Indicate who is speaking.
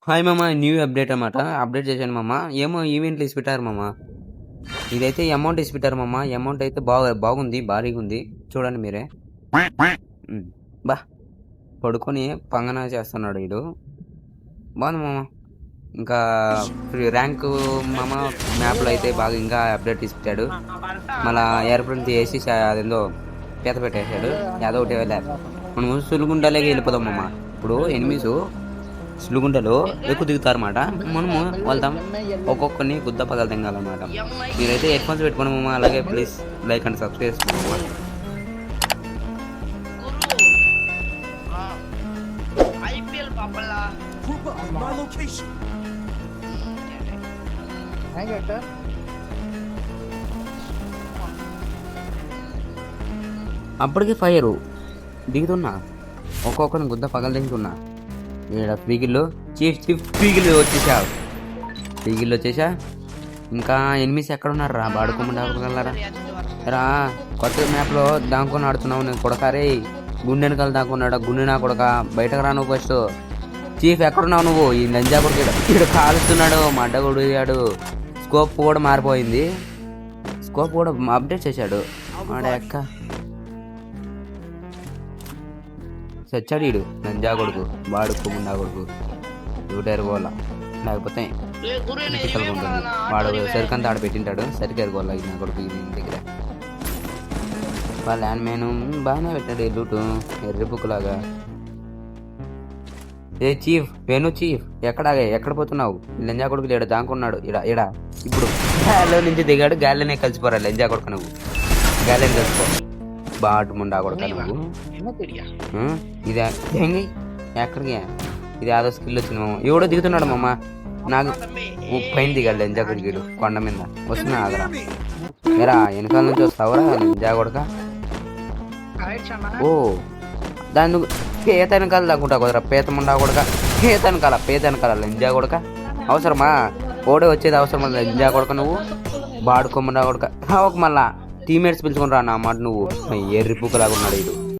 Speaker 1: Hi మామ, new update అన్నమాట. Update చేశాను మామ. ఏమో ఈవెంట్లు ఇసి పెట్టారు మామ. ఇదైతే అమౌంట్ ఇసి పెట్టారు మామ. అమౌంట్ అయితే బాగుంది, భారీగా ఉంది. చూడండి మీరే. బా పడుకొని పంగన చేస్తున్నాడు వీడు. బాగుంది మామ. ఇంకా ర్యాంక్ మామ మ్యాప్లో అయితే బాగా ఇంకా అప్డేట్ ఇసి పెట్టాడు. మళ్ళా ఎయిర్ప్లేన్ తీసి అదేందో పీత పెట్టేశాడు. ఏదో ఒకటి వెళ్ళారు. మనం సులుగుండలేకి వెళ్ళిపోదాం మామ. ఇప్పుడు ఎనిమిస్ సులుగుంటలో ఎక్కువ దిగుతారు అన్నమాట. మనము వెళ్తాం, ఒక్కొక్కరిని గుద్ద పదాలు తింగాలన్నమాట. మీరైతే హెడ్ ఫోన్స్ పెట్టుకోండి. అలాగే ప్లీజ్ లైక్ అండ్ సబ్స్క్రైబ్ చేసుకోండి. అప్పటికి ఫైర్ దిగుతున్నా, ఒక్కొక్కరిని గుద్ద పగలు తింటున్నా. ఇక్కడ ఫ్రీగిల్లో చీఫ్ ఫ్రీగిల్లో వచ్చేసా. ఇంకా ఎనిమిస్ ఎక్కడ ఉన్నారు రా? బాడుకోమని రా. కొత్త మ్యాప్లో దాంకొని ఆడుతున్నావు నేను కొడకారే. గుండె వెనకాల దాక్కున్నాడు. గుండె నా కొడక, బయటకు రా నువ్వు ఫస్ట్. చీఫ్ ఎక్కడున్నావు నువ్వు? ఈ నంజా కొడుకు ఇక్కడ కాలుస్తున్నాడు, మడ్డ కొడిగాడు. స్కోప్ కూడా మారిపోయింది. స్కోప్ కూడా అప్డేట్ చేశాడు. ఆడ ఎక్క చచ్చాడు వీడు నంజా కొడుకు, బాడుకోముండా కొడుకు. ఎరుగోల లేకపోతే ఉంటుంది. వాడు సరికంతా ఆడ పెట్టింటాడు. సరికి ఎరుగోల నా కొడుకు దగ్గర. వాళ్ళ ల్యాండ్ మ్యాన్ బాగానే పెట్టాడు ఎల్లుటు ఎర్రి బుక్కులాగా. ఏ చీఫ్ చీఫ్ ఎక్కడ పోతున్నావు? లంజా కొడుకు లేడు, దానుకున్నాడు. ఇడ ఇప్పుడు గాల్లో నుంచి దిగాడు. గాల్లోనే కలిసిపోరా లంజా కొడుకు. నువ్వు గాల్లోనే కలిసిపో, బాటు ముండా కొడుకు నువ్వు. ఇదే ఎక్కడికి? ఇది ఆదో స్కిల్ వచ్చింది మామ. ఎవడో దిగుతున్నాడు మామ. నాకు పైన దిగాడు లంజా కొడుకు కొండ మీద. వస్తున్నా ఆగరా. ఎరా వెనకాల నుంచి వస్తావురా లంజా కొడుక. ఓ దాని పేత వెనకాల దాక్కుంటా కుదరా. పేత ముండా కొడుక, పేత వెనకాల లంజా కొడుక. అవసరమా? ఓడే వచ్చేది అవసరమా లంజా కొడుక? నువ్వు బాడుకోముండా కొడుక. రావక మళ్ళా టీమేట్స్ పిలుచుకుని రా నా మాట. నువ్వు ఎర్రి పుక్కలాగా ఉన్నాడు ఇది.